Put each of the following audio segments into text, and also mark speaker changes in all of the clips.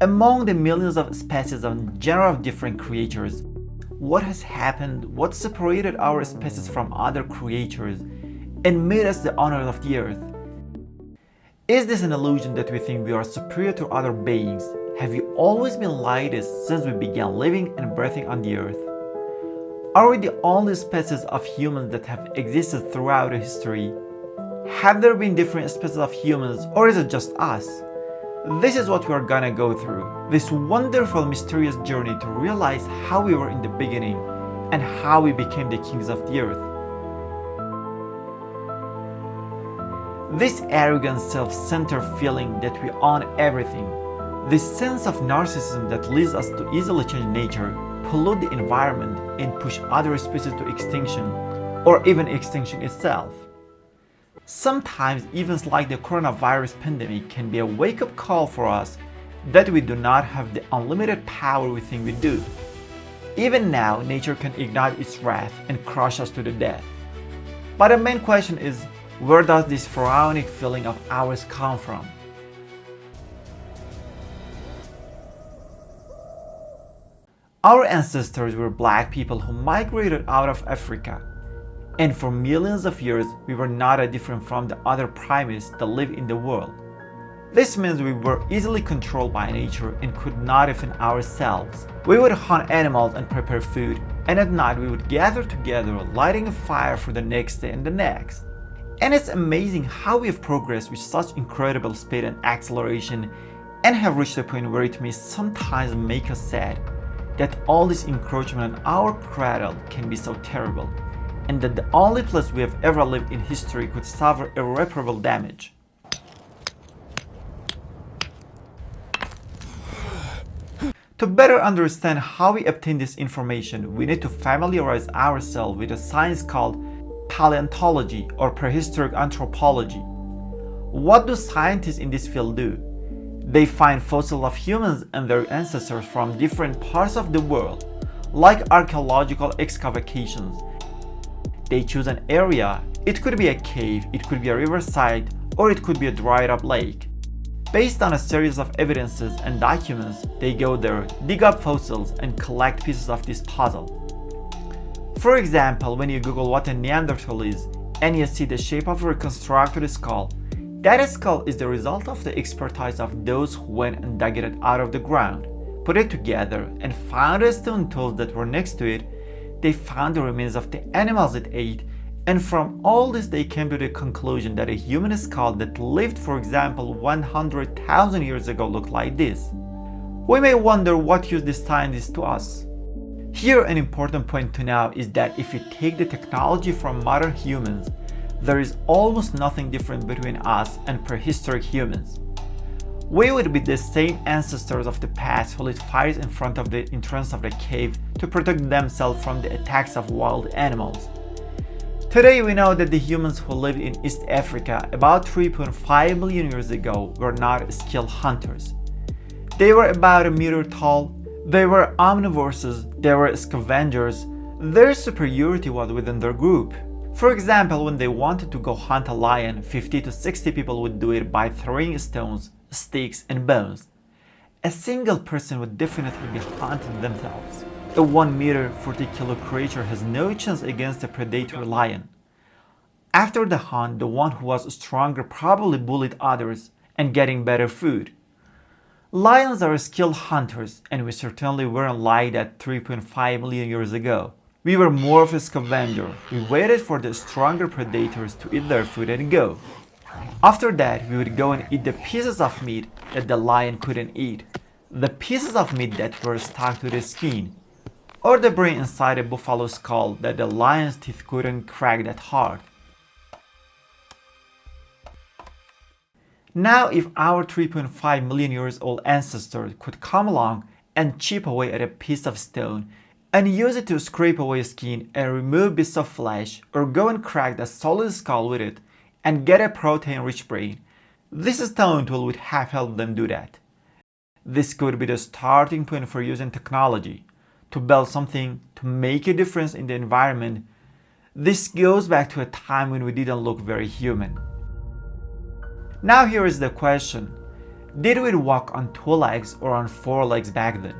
Speaker 1: Among the millions of species and genera of different creatures, what has happened, what separated our species from other creatures and made us the owners of the earth? Is this an illusion that we think we are superior to other beings? Have we always been like this since we began living and breathing on the earth? Are we the only species of humans that have existed throughout history? Have there been different species of humans, or is it just us? This is what we are gonna go through, this wonderful mysterious journey to realize how we were in the beginning and how we became the kings of the earth. This arrogant, self-centered feeling that we own everything, this sense of narcissism that leads us to easily change nature, pollute the environment, and push other species to extinction, or even extinction itself. Sometimes events like the coronavirus pandemic can be a wake-up call for us that we do not have the unlimited power we think we do. Even now, nature can ignite its wrath and crush us to the death. But the main question is, where does this pharaonic feeling of ours come from? Our ancestors were black people who migrated out of Africa. And for millions of years, we were not that different from the other primates that live in the world. This means we were easily controlled by nature and could not defend ourselves. We would hunt animals and prepare food, and at night we would gather together, lighting a fire for the next day and the next. And it's amazing how we have progressed with such incredible speed and acceleration and have reached a point where it may sometimes make us sad that all this encroachment on our cradle can be so terrible, and that the only place we have ever lived in history could suffer irreparable damage. To better understand how we obtain this information, we need to familiarize ourselves with a science called paleontology or prehistoric anthropology. What do scientists in this field do? They find fossils of humans and their ancestors from different parts of the world, like archaeological excavations. They choose an area. It could be a cave, it could be a riverside, or it could be a dried up lake. Based on a series of evidences and documents, they go there, dig up fossils, and collect pieces of this puzzle. For example, when you Google what a Neanderthal is, and you see the shape of a reconstructed skull, that skull is the result of the expertise of those who went and dug it out of the ground, put it together, and found the stone tools that were next to it. They found the remains of the animals it ate, and from all this they came to the conclusion that a human skull that lived, for example, 100,000 years ago looked like this. We may wonder what use this science is to us. Here an important point to know is that if you take the technology from modern humans, there is almost nothing different between us and prehistoric humans. We would be the same ancestors of the past who lit fires in front of the entrance of the cave to protect themselves from the attacks of wild animals. Today we know that the humans who lived in East Africa about 3.5 million years ago were not skilled hunters. They were about a meter tall, they were omnivores, they were scavengers. Their superiority was within their group. For example, when they wanted to go hunt a lion, 50 to 60 people would do it by throwing stones, sticks, and bones. A single person would definitely be hunting themselves. A 1 meter 40 kilo creature has no chance against a predatory lion. After the hunt, the one who was stronger probably bullied others and getting better food. Lions are skilled hunters, and we certainly weren't like that 3.5 million years ago. We were more of a scavenger. We waited for the stronger predators to eat their food and go. After that, we would go and eat the pieces of meat that the lion couldn't eat, the pieces of meat that were stuck to the skin, or the brain inside a buffalo skull that the lion's teeth couldn't crack that hard. Now, if our 3.5 million years old ancestors could come along and chip away at a piece of stone and use it to scrape away skin and remove bits of flesh, or go and crack the solid skull with it and get a protein-rich brain, this stone tool would have helped them do that. This could be the starting point for using technology to build something to make a difference in the environment. This goes back to a time when we didn't look very human. Now here is the question. Did we walk on two legs or on four legs back then?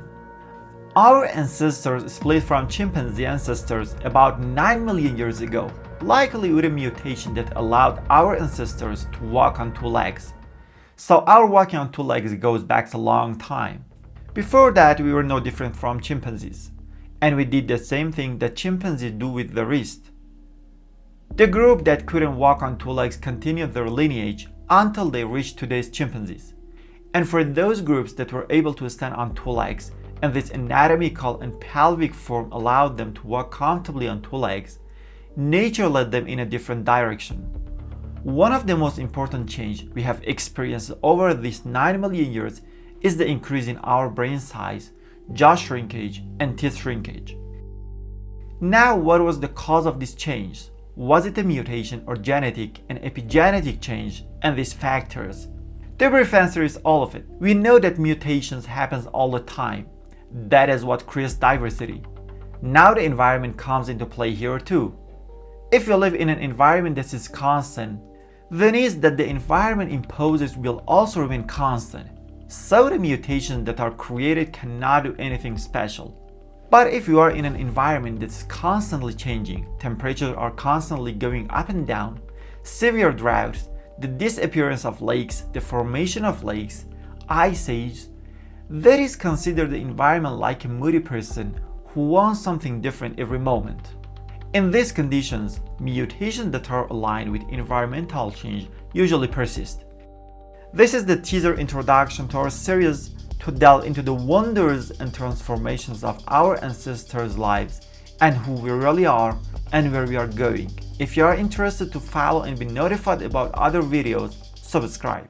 Speaker 1: Our ancestors split from chimpanzee ancestors about 9 million years ago, likely with a mutation that allowed our ancestors to walk on two legs. So our walking on two legs goes back a long time. Before that, we were no different from chimpanzees, and we did the same thing that chimpanzees do with the wrist. The group that couldn't walk on two legs continued their lineage until they reached today's chimpanzees. And for those groups that were able to stand on two legs, and this anatomical and pelvic form allowed them to walk comfortably on two legs, nature led them in a different direction. One of the most important changes we have experienced over these 9 million years is the increase in our brain size, jaw shrinkage, and teeth shrinkage. Now, what was the cause of this change? Was it a mutation or genetic and epigenetic change and these factors? The brief answer is all of it. We know that mutations happen all the time. That is what creates diversity. Now the environment comes into play here too. If you live in an environment that is constant, the needs that the environment imposes will also remain constant. So the mutations that are created cannot do anything special. But if you are in an environment that is constantly changing, temperatures are constantly going up and down, severe droughts, the disappearance of lakes, the formation of lakes, ice age, that is considered the environment like a moody person who wants something different every moment. In these conditions, mutations that are aligned with environmental change usually persist. This is the teaser introduction to our series to delve into the wonders and transformations of our ancestors' lives and who we really are and where we are going. If you are interested to follow and be notified about other videos, subscribe.